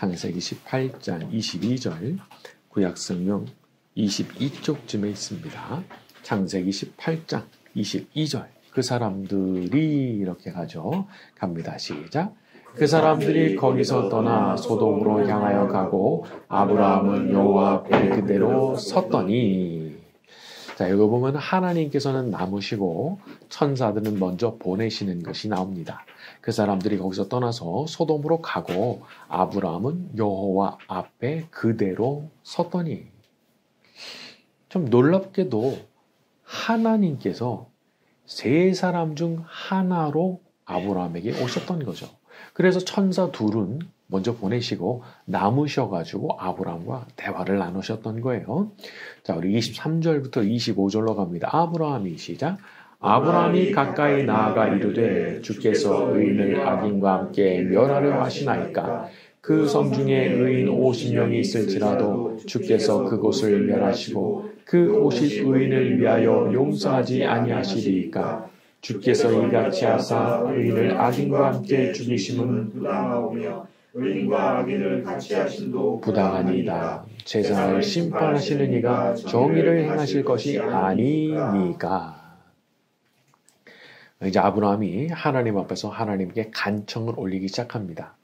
창세기 18장 22절, 구약성경 22쪽쯤에 있습니다. 창세기 18장 22절. 그 사람들이 이렇게 가죠. 갑니다. 시작. 그 사람들이 거기서 떠나 소돔으로 향하여 가고 아브라함은 여호와 앞에 그대로 섰더니. 자, 여기 보면 하나님께서는 남으시고 천사들은 먼저 보내시는 것이 나옵니다. 그 사람들이 거기서 떠나서 소돔으로 가고 아브라함은 여호와 앞에 그대로 섰더니. 좀 놀랍게도 하나님께서 세 사람 중 하나로 아브라함에게 오셨던 거죠. 그래서 천사 둘은 먼저 보내시고 남으셔가지고 아브라함과 대화를 나누셨던 거예요. 자, 우리 23절부터 25절로 갑니다. 아브라함이 시작. 아브라함이 가까이 나아가 이르되 주께서 의인을 악인과 함께 멸하려 하시나이까. 그 성 중에 의인 50명이 있을지라도 주께서 그곳을 멸하시고 그 50 의인을 위하여 용서하지 아니하시리이까. 주께서 이같이 하사 의인을 악인과 함께 죽이심은 부당하오며 의인과 악인을 같이 하심도 부당하니이다. 세상을 심판하시는 이가 정의를 행하실 것이 아니니까. 이제 아브라함이 하나님 앞에서 하나님께 간청을 올리기 시작합니다.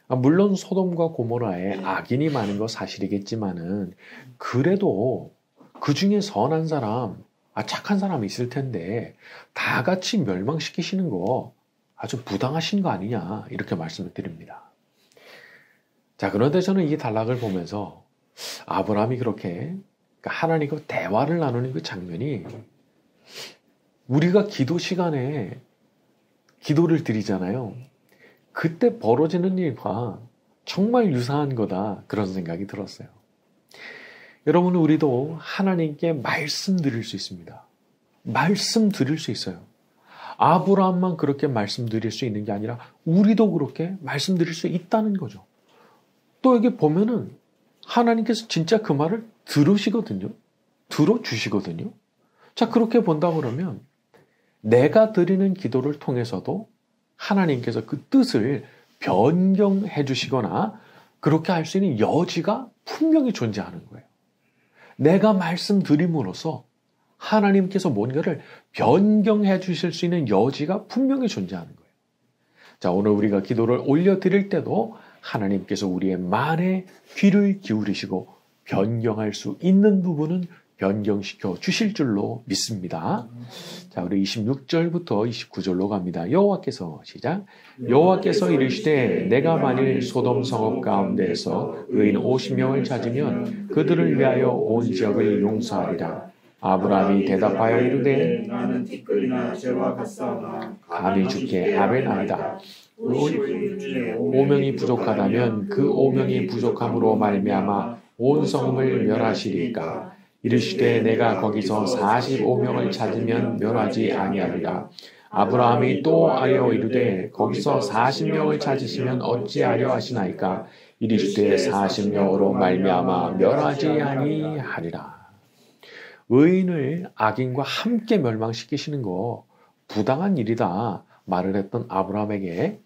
물론 소돔과 고모라에 악인이 많은 거 사실이겠지만은 그래도 그 중에 선한 사람, 착한 사람이 있을 텐데 다 같이 멸망시키시는 거 아주 부당하신 거 아니냐 이렇게 말씀을 드립니다. 자, 그런데 저는 이 단락을 보면서 아브라함이 그렇게 하나님과 대화를 나누는 그 장면이 우리가 기도 시간에 기도를 드리잖아요. 그때 벌어지는 일과 정말 유사한 거다 그런 생각이 들었어요. 여러분, 우리도 하나님께 말씀드릴 수 있습니다. 말씀드릴 수 있어요. 아브라함만 그렇게 말씀드릴 수 있는 게 아니라 우리도 그렇게 말씀드릴 수 있다는 거죠. 또 여기 보면은 하나님께서 진짜 그 말을 들으시거든요. 들어주시거든요. 자, 그렇게 본다 그러면 내가 드리는 기도를 통해서도 하나님께서 그 뜻을 변경해 주시거나 그렇게 할 수 있는 여지가 분명히 존재하는 거예요. 내가 말씀드림으로써 하나님께서 뭔가를 변경해 주실 수 있는 여지가 분명히 존재하는 거예요. 자, 오늘 우리가 기도를 올려드릴 때도 하나님께서 우리의 말에 귀를 기울이시고 변경할 수 있는 부분은 변경시켜 주실 줄로 믿습니다. 자, 우리 26절부터 29절로 갑니다. 여호와께서 시작. 여호와께서 이르시되 내가 만일 소돔 성읍 가운데에서 의인 50명을 찾으면 그들을 위하여 온 지역을 용서하리라. 아브라함이 대답하여 이르되 나는 티끌이나 재와 같사오나 감히 주께 아뢰나이다. 5명이 부족하다면 그 5명이 부족함으로 말미암아 온 성읍을 멸하시리까. 이르시되 내가 거기서 45명을 찾으면 멸하지 아니하리라. 아브라함이 또 아뢰어 이르되 거기서 40명을 찾으시면 어찌하려 하시나이까. 이르시되 40명으로 말미암아 멸하지 아니하리라. 의인을 악인과 함께 멸망시키시는 거 부당한 일이다 말을 했던 아브라함에게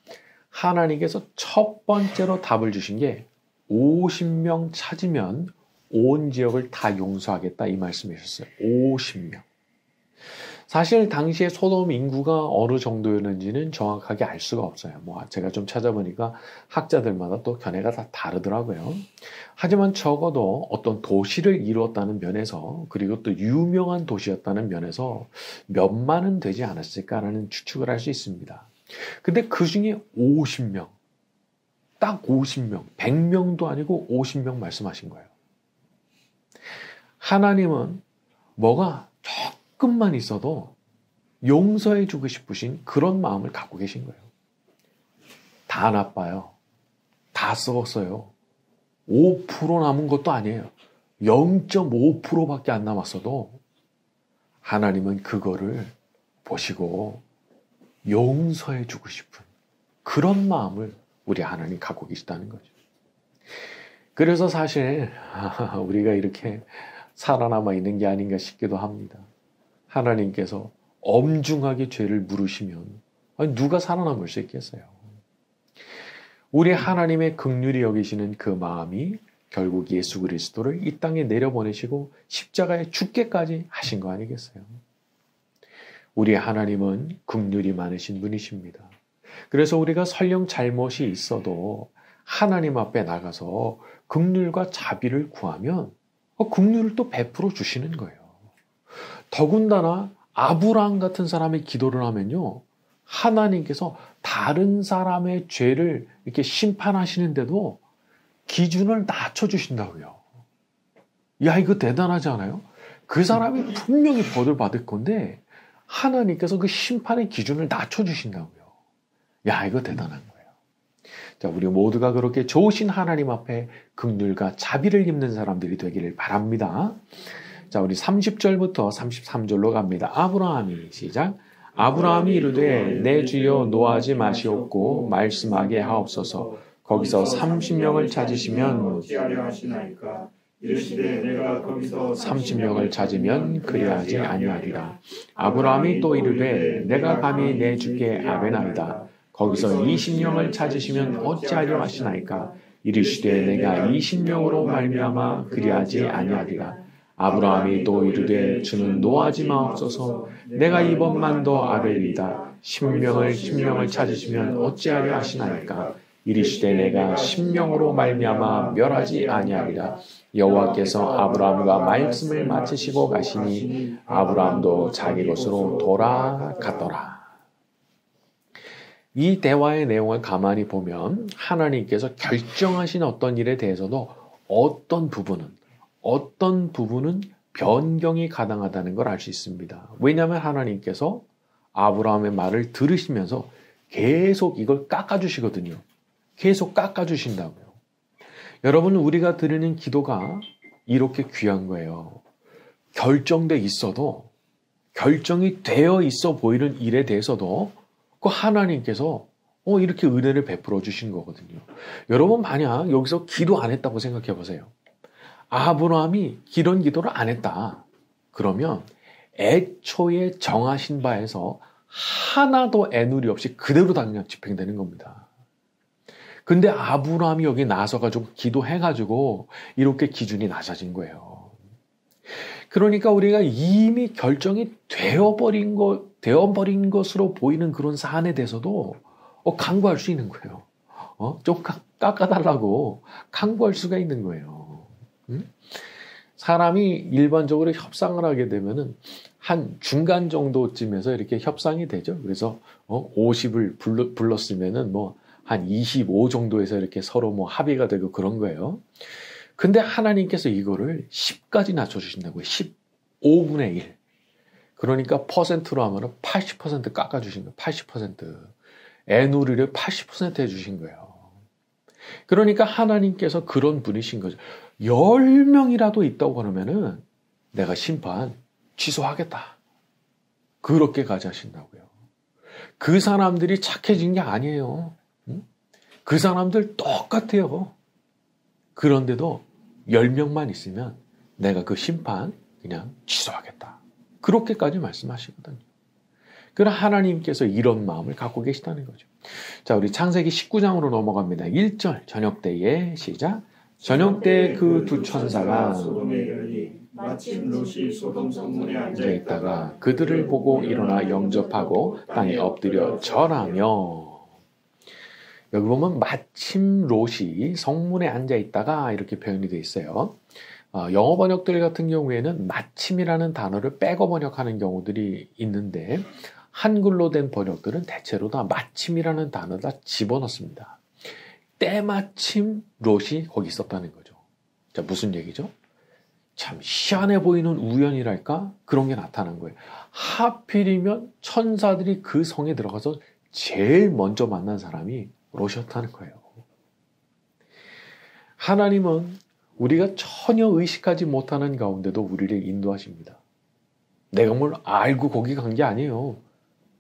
하나님께서 첫 번째로 답을 주신 게 50명 찾으면 온 지역을 다 용서하겠다 이 말씀이셨어요. 50명. 사실 당시에 소돔 인구가 어느 정도였는지는 정확하게 알 수가 없어요. 제가 좀 찾아보니까 학자들마다 또 견해가 다 다르더라고요. 하지만 적어도 어떤 도시를 이루었다는 면에서 그리고 또 유명한 도시였다는 면에서 몇만은 되지 않았을까라는 추측을 할 수 있습니다. 근데 그 중에 50명, 딱 50명, 100명도 아니고 50명 말씀하신 거예요. 하나님은 뭐가 조금만 있어도 용서해 주고 싶으신 그런 마음을 갖고 계신 거예요. 다 나빠요. 다 썩었어요. 5% 남은 것도 아니에요. 0.5%밖에 안 남았어도 하나님은 그거를 보시고 용서해 주고 싶은 그런 마음을 우리 하나님 갖고 계시다는 거죠. 그래서 사실 우리가 이렇게 살아남아 있는 게 아닌가 싶기도 합니다. 하나님께서 엄중하게 죄를 물으시면 누가 살아남을 수 있겠어요? 우리 하나님의 긍휼히 여기시는 그 마음이 결국 예수 그리스도를 이 땅에 내려보내시고 십자가에 죽게까지 하신 거 아니겠어요? 우리 하나님은 긍휼이 많으신 분이십니다. 그래서 우리가 설령 잘못이 있어도 하나님 앞에 나가서 긍휼과 자비를 구하면 긍휼을 또 베풀어 주시는 거예요. 더군다나 아브라함 같은 사람이 기도를 하면요, 하나님께서 다른 사람의 죄를 이렇게 심판하시는데도 기준을 낮춰주신다고요. 야, 이거 대단하지 않아요? 그 사람이 분명히 벌을 받을 건데 하나님께서 그 심판의 기준을 낮춰주신다고요. 야, 이거 대단한 거예요. 자, 우리 모두가 그렇게 좋으신 하나님 앞에 긍휼과 자비를 입는 사람들이 되기를 바랍니다. 자, 우리 30절부터 33절로 갑니다. 아브라함이 시작. 아브라함이 이르되 내 주여 노하지 마시옵고 말씀하게 하옵소서. 거기서 30명을 찾으시면 어찌하려 하시나이까. 이르시되 내가 거기서 30명을 찾으면 그리하지 아니하리라. 아브라함이 또 이르되 내가 감히 내 주께 아뢰나이다. 거기서 20명을 찾으시면 어찌하려 하시나이까. 이르시되 내가 20명으로 말미암아 그리하지 아니하리라. 아브라함이 또 이르되 주는 노하지 마옵소서. 내가 이번만도 아뢰리이다. 10명을 찾으시면 어찌하려 하시나이까. 이르시되 내가 10명으로 말미암아 멸하지 아니하리라. 여호와께서 아브라함과 말씀을 마치시고 가시니 아브라함도 자기 곳으로 돌아갔더라. 이 대화의 내용을 가만히 보면 하나님께서 결정하신 어떤 일에 대해서도 어떤 부분은 변경이 가능하다는 걸 알 수 있습니다. 왜냐하면 하나님께서 아브라함의 말을 들으시면서 계속 이걸 깎아주시거든요. 계속 깎아주신다고요. 여러분, 우리가 드리는 기도가 이렇게 귀한 거예요. 결정돼 있어도, 결정이 되어 있어 보이는 일에 대해서도 그 하나님께서 이렇게 은혜를 베풀어 주신 거거든요. 여러분, 만약 여기서 기도 안 했다고 생각해 보세요. 아브라함이 이런 기도를 안 했다. 그러면 애초에 정하신 바에서 하나도 애누리 없이 그대로 당장 집행되는 겁니다. 근데 아브라함이 여기 나서가지고 기도해가지고 이렇게 기준이 낮아진 거예요. 그러니까 우리가 이미 결정이 되어버린 것으로 보이는 그런 사안에 대해서도 강구할 수 있는 거예요. 좀 깎아달라고 강구할 수가 있는 거예요. 사람이 일반적으로 협상을 하게 되면은 한 중간 정도쯤에서 이렇게 협상이 되죠. 그래서 50을 불렀으면은 한 25 정도에서 이렇게 서로 합의가 되고 그런 거예요. 근데 하나님께서 이거를 10까지 낮춰주신다고요. 15분의 1. 그러니까 퍼센트로 하면 80% 깎아주신 거예요. 80%. 애누리를 80% 해주신 거예요. 그러니까 하나님께서 그런 분이신 거죠. 10명이라도 있다고 그러면은 내가 심판 취소하겠다. 그렇게까지 하신다고요. 그 사람들이 착해진 게 아니에요. 그 사람들 똑같아요. 그런데도 10명만 있으면 내가 그 심판 그냥 취소하겠다. 그렇게까지 말씀하시거든요. 그러나 하나님께서 이런 마음을 갖고 계시다는 거죠. 자, 우리 창세기 19장으로 넘어갑니다. 1절 저녁 때에 시작. 저녁 때 그 두 천사가 소돔에 이르니 마침 롯이 소돔 성문에 앉아 있다가 그들을 보고 일어나 영접하고 땅에 엎드려 절하며. 여기 보면 마침 롯이 성문에 앉아 있다가 이렇게 표현이 되어 있어요. 영어 번역들 같은 경우에는 마침이라는 단어를 빼고 번역하는 경우들이 있는데 한글로 된 번역들은 대체로 다 마침이라는 단어를 다 집어넣습니다. 때마침 롯이 거기 있었다는 거죠. 자, 무슨 얘기죠? 참 희한해 보이는 우연이랄까? 그런 게 나타난 거예요. 하필이면 천사들이 그 성에 들어가서 제일 먼저 만난 사람이 롯이었다는 거예요. 하나님은 우리가 전혀 의식하지 못하는 가운데도 우리를 인도하십니다. 내가 뭘 알고 거기 간 게 아니에요.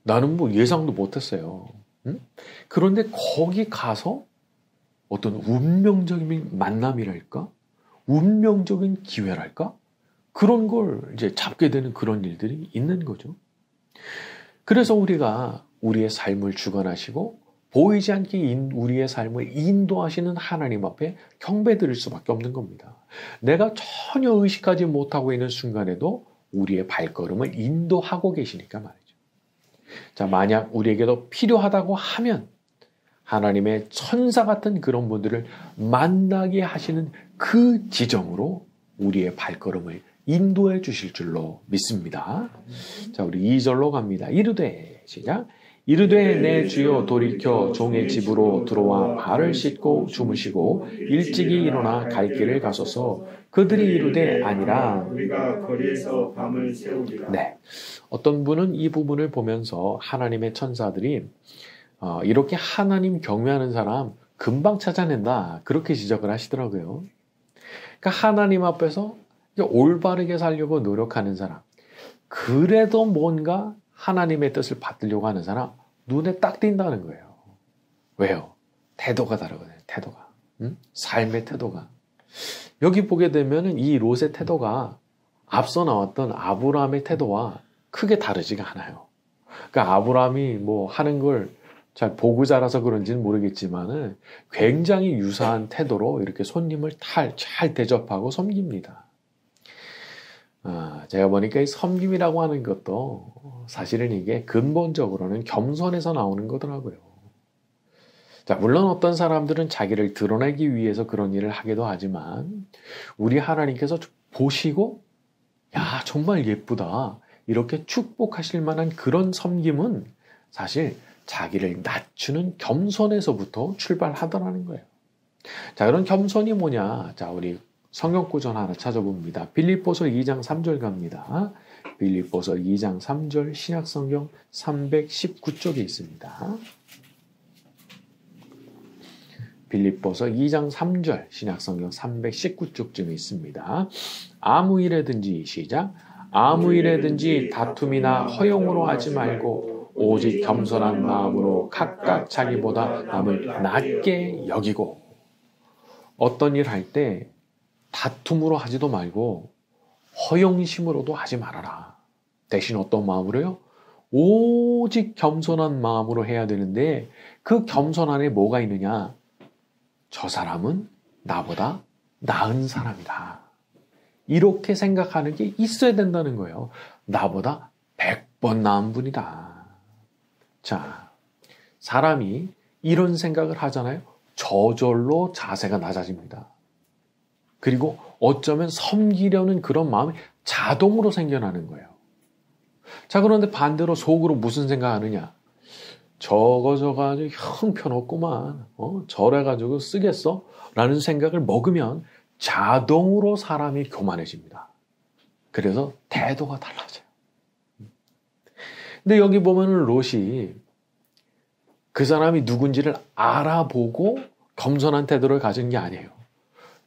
나는 예상도 못했어요. 응? 그런데 거기 가서 어떤 운명적인 만남이랄까? 운명적인 기회랄까? 그런 걸 이제 잡게 되는 그런 일들이 있는 거죠. 그래서 우리가 우리의 삶을 주관하시고 보이지 않게 우리의 삶을 인도하시는 하나님 앞에 경배드릴 수밖에 없는 겁니다. 내가 전혀 의식하지 못하고 있는 순간에도 우리의 발걸음을 인도하고 계시니까 말이죠. 자, 만약 우리에게도 필요하다고 하면 하나님의 천사 같은 그런 분들을 만나게 하시는 그 지점으로 우리의 발걸음을 인도해 주실 줄로 믿습니다. 자, 우리 2절로 갑니다. 이르되, 시작. 이르되 내 주여 돌이켜 종의 집으로 들어와 발을 씻고 주무시고 일찍이 일어나 갈 길을 가소서. 그들이 이르되 아니라 우리가 거리에서 밤을 새우리라. 네, 어떤 분은 이 부분을 보면서 하나님의 천사들이 이렇게 하나님 경외하는 사람 금방 찾아낸다 그렇게 지적을 하시더라고요. 그러니까 하나님 앞에서 올바르게 살려고 노력하는 사람, 그래도 뭔가 하나님의 뜻을 받으려고 하는 사람 눈에 딱 띈다는 거예요. 왜요? 태도가 다르거든요. 태도가. 삶의 태도가. 여기 보게 되면 이 롯의 태도가 앞서 나왔던 아브라함의 태도와 크게 다르지가 않아요. 그러니까 아브라함이 뭐 하는 걸 잘 보고 자라서 그런지는 모르겠지만은 굉장히 유사한 태도로 이렇게 손님을 잘 대접하고 섬깁니다. 제가 보니까 이 섬김이라고 하는 것도 사실은 이게 근본적으로는 겸손에서 나오는 거더라고요. 자, 물론 어떤 사람들은 자기를 드러내기 위해서 그런 일을 하기도 하지만 우리 하나님께서 보시고 야, 정말 예쁘다. 이렇게 축복하실 만한 그런 섬김은 사실 자기를 낮추는 겸손에서부터 출발하더라는 거예요. 자, 그런 겸손이 뭐냐? 자, 우리 성경 구절 하나 찾아봅니다. 빌립보서 2장 3절 갑니다. 빌립보서 2장 3절 신약성경 319쪽에 있습니다. 빌립보서 2장 3절 신약성경 319쪽쯤에 있습니다. 아무 일에든지 시작. 아무 일에든지 다툼이나 허용으로 하지 말고 오직 겸손한 마음으로 각각 자기보다 남을 낮게 여기고. 어떤 일 할 때 다툼으로 하지도 말고 허영심으로도 하지 말아라. 대신 어떤 마음으로요? 오직 겸손한 마음으로 해야 되는데 그 겸손 안에 뭐가 있느냐? 저 사람은 나보다 나은 사람이다. 이렇게 생각하는 게 있어야 된다는 거예요. 나보다 100번 나은 분이다. 자, 사람이 이런 생각을 하잖아요. 저절로 자세가 낮아집니다. 그리고 어쩌면 섬기려는 그런 마음이 자동으로 생겨나는 거예요. 자, 그런데 반대로 속으로 무슨 생각하느냐? 저거 아주 형편없구만. 저래가지고 쓰겠어? 라는 생각을 먹으면 자동으로 사람이 교만해집니다. 그래서 태도가 달라져요. 근데 여기 보면은 롯이 그 사람이 누군지를 알아보고 겸손한 태도를 가진 게 아니에요.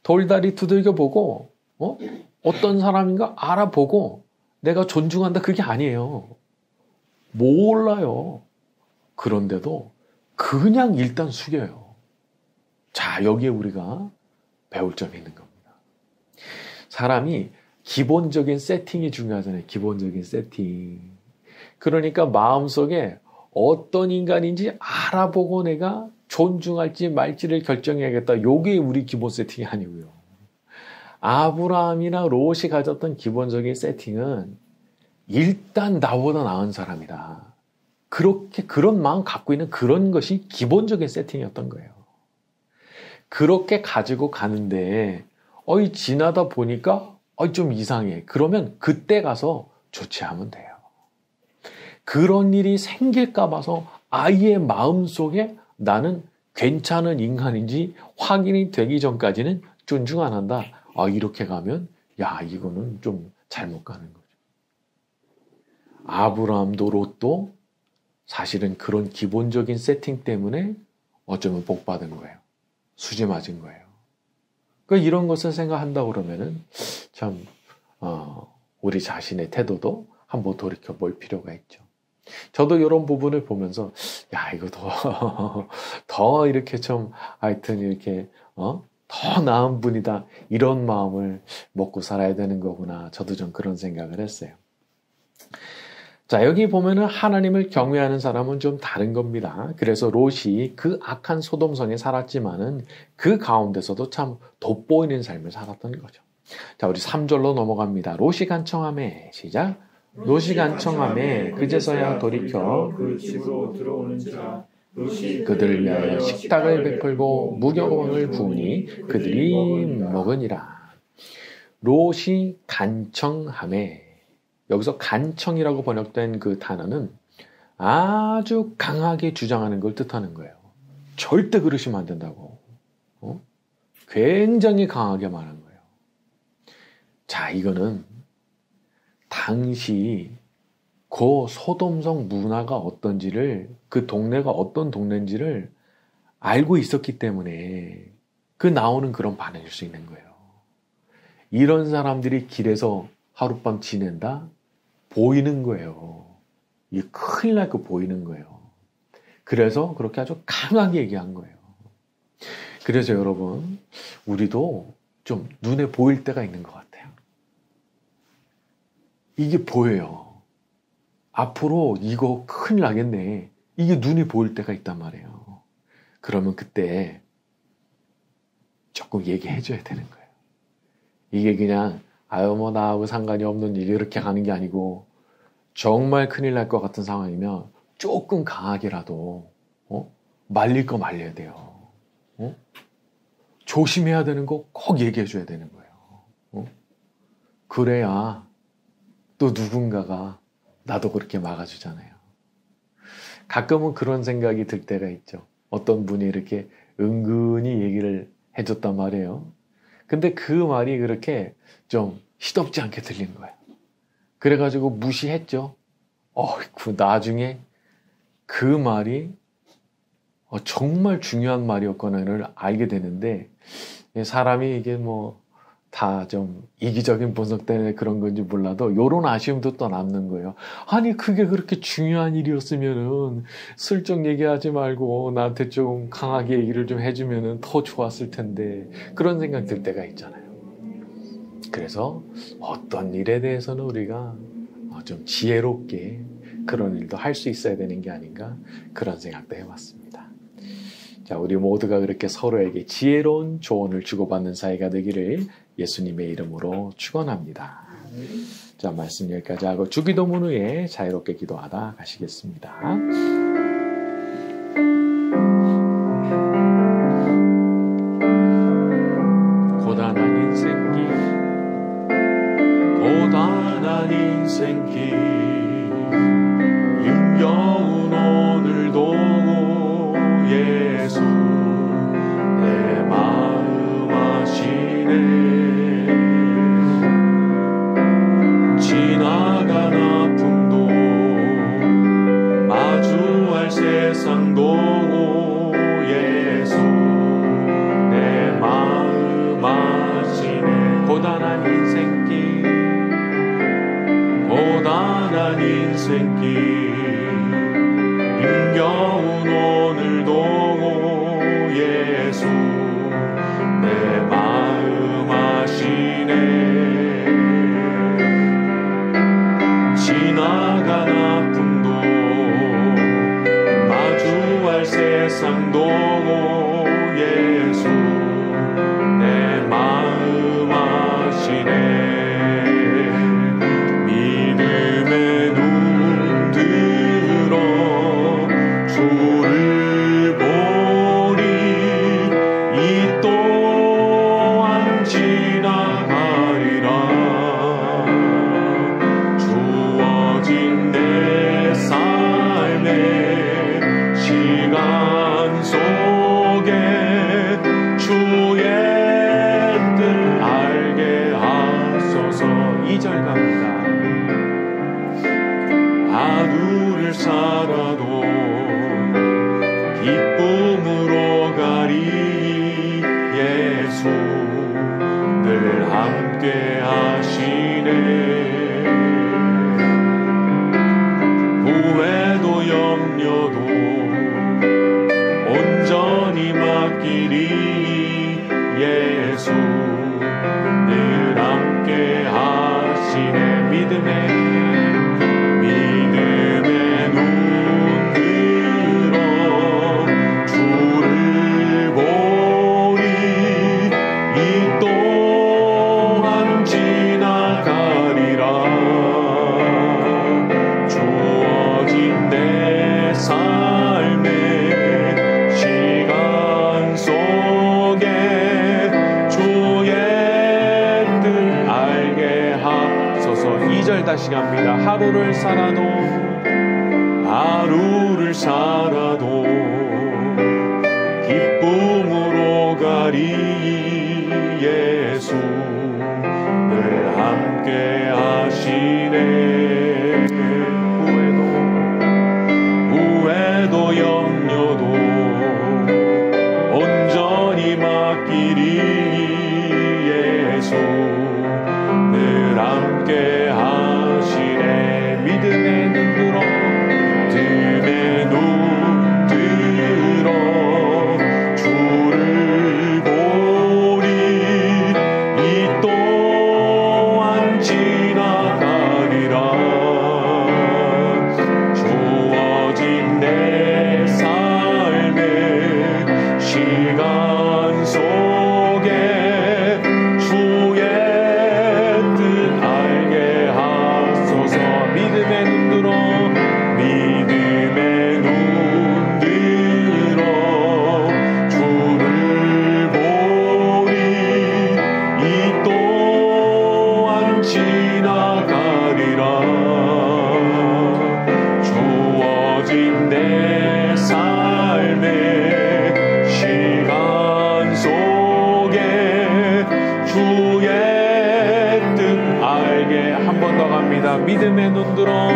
돌다리 두들겨 보고 어떤 사람인가 알아보고 내가 존중한다 그게 아니에요. 몰라요. 그런데도 그냥 일단 숙여요. 자, 여기에 우리가 배울 점이 있는 겁니다. 사람이 기본적인 세팅이 중요하잖아요. 기본적인 세팅. 그러니까 마음속에 어떤 인간인지 알아보고 내가 존중할지 말지를 결정해야겠다. 요게 우리 기본 세팅이 아니고요. 아브라함이나 롯이 가졌던 기본적인 세팅은 일단 나보다 나은 사람이다. 그렇게 그런 마음 갖고 있는 그런 것이 기본적인 세팅이었던 거예요. 그렇게 가지고 가는데 지나다 보니까 좀 이상해. 그러면 그때 가서 조치하면 돼요. 그런 일이 생길까 봐서 아이의 마음속에 나는 괜찮은 인간인지 확인이 되기 전까지는 존중 안 한다. 이렇게 가면 이거는 좀 잘못 가는 거죠. 아브라함도 롯도 사실은 그런 기본적인 세팅 때문에 어쩌면 복 받은 거예요. 수지 맞은 거예요. 그러니까 이런 것을 생각한다고 그러면은 참 우리 자신의 태도도 한번 돌이켜 볼 필요가 있죠. 저도 이런 부분을 보면서 이거 더 이렇게 좀 하여튼 이렇게 더 나은 분이다 이런 마음을 먹고 살아야 되는 거구나. 저도 좀 그런 생각을 했어요. 자, 여기 보면은 하나님을 경외하는 사람은 좀 다른 겁니다. 그래서 롯이 그 악한 소돔성에 살았지만은 그 가운데서도 참 돋보이는 삶을 살았던 거죠. 자, 우리 3절로 넘어갑니다. 롯이 간청하매, 시작. 롯이 간청하매 그제서야 돌이켜 그 집으로 들어오는지라 그들을 위하여 식탁을 베풀고 무교병을 부으니 그들이 먹으니라. 롯이 간청하매, 여기서 간청이라고 번역된 그 단어는 아주 강하게 주장하는 걸 뜻하는 거예요. 절대 그러시면 안 된다고. 굉장히 강하게 말한 거예요. 자, 이거는 당시 그 소돔성 문화가 어떤지를, 그 동네가 어떤 동네인지를 알고 있었기 때문에 그 나오는 그런 반응일 수 있는 거예요. 이런 사람들이 길에서 하룻밤 지낸다? 보이는 거예요. 이게 큰일 날 거 보이는 거예요. 그래서 그렇게 아주 강하게 얘기한 거예요. 그래서 여러분, 우리도 좀 눈에 보일 때가 있는 것 같아요. 이게 보여요. 앞으로 이거 큰일 나겠네. 이게 눈이 보일 때가 있단 말이에요. 그러면 그때 조금 얘기해 줘야 되는 거예요. 이게 그냥 아유 뭐 나하고 상관이 없는 일 이렇게 가는 게 아니고 정말 큰일 날 것 같은 상황이면 조금 강하게라도 말릴 거 말려야 돼요. 조심해야 되는 거 꼭 얘기해 줘야 되는 거예요. 그래야 또 누군가가 나도 그렇게 막아주잖아요. 가끔은 그런 생각이 들 때가 있죠. 어떤 분이 이렇게 은근히 얘기를 해줬단 말이에요. 근데 그 말이 그렇게 좀 시덥지 않게 들린 거예요. 그래가지고 무시했죠. 나중에 그 말이 정말 중요한 말이었거나를 알게 되는데, 사람이 이게 뭐 다 좀 이기적인 분석 때문에 그런 건지 몰라도 요런 아쉬움도 또 남는 거예요. 아니 그게 그렇게 중요한 일이었으면은 슬쩍 얘기하지 말고 나한테 좀 강하게 얘기를 좀 해주면은 더 좋았을 텐데, 그런 생각 들 때가 있잖아요. 그래서 어떤 일에 대해서는 우리가 좀 지혜롭게 그런 일도 할 수 있어야 되는 게 아닌가, 그런 생각도 해봤습니다. 자, 우리 모두가 그렇게 서로에게 지혜로운 조언을 주고받는 사이가 되기를 예수님의 이름으로 축원합니다. 자, 말씀 여기까지 하고 주기도문 후에 자유롭게 기도하다 가시겠습니다. 고단한 인생길 힘겨운 오늘도 예수 내 마음 아시네. 지나간 아픔도 마주할 세상도 예수 내 마음 아시네. 고단한 인생길 힘겨운 오늘도 예수 내 마음 아시네. 지나간 아픔도 마주할 세상도 예수 내 마음 아시네. 하루를 살아도 기쁨으로 가리 예수 늘 함께 하시네. 후회도 염려도 온전히 맡기리 예수 늘 함께 하시네. 믿음의 이 또한 지나가리라. 주어진 내 삶의 시간 속에 주의 뜻 알게 하소서. 2절 다시 갑니다. 하루를 살아도 기쁨으로 가리. 예수 늘 함께 하시네. 후회도 염려도 온전히 맡기리. 예수 늘 함께 하시네. 믿음의 눈 들어 주를 보리. 이 또한 지나가리라. 주어진 내 삶의 시간 속에 주의 뜻 알게 하소서. 믿음의 눈 들어 주를 보리. 이 또한 지나가리라. 주어진 내 삶의 시간 속에 주의 뜻 알게. 한 번 더 갑니다. 믿음의 눈 들어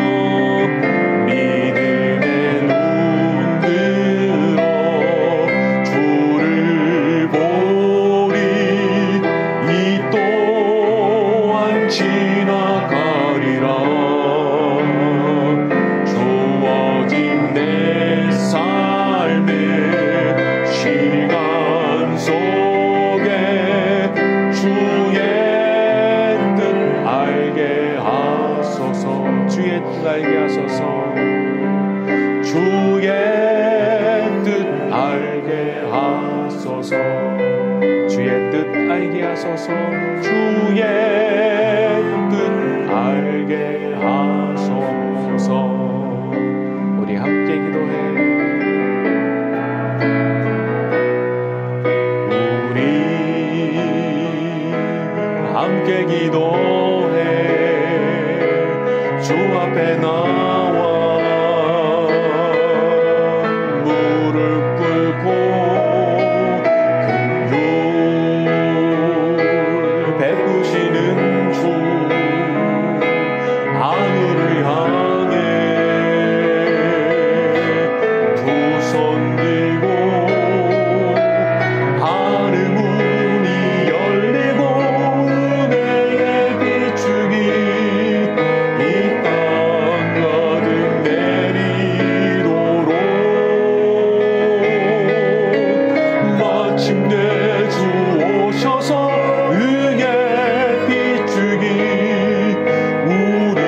주를 보리. 이 또한 지나가리라. 주어진 내 삶의 시간 속에 주의 뜻 알게 하소서. 주의 뜻 알게 하소서. 주의 뜻 알게 하소서. 주의 뜻 알게 하소서. 주의 뜻 알게 하소서. 우리 함께 기도해. 우리 함께 기도해. 주 앞에 나와 무릎 꿇고 긍휼 베푸시는 주 하늘을 향해 두 손 들고 하늘 문이 열리고 은혜의 비추기 이 땅 가득 내리도록 마침내 주 오셔서 은혜 비추기 우리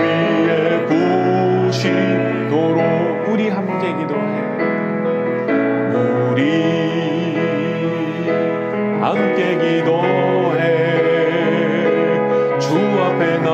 위에 부시도록. 우리 함께 기도해. 우리 함께 기도해. 주 앞에 나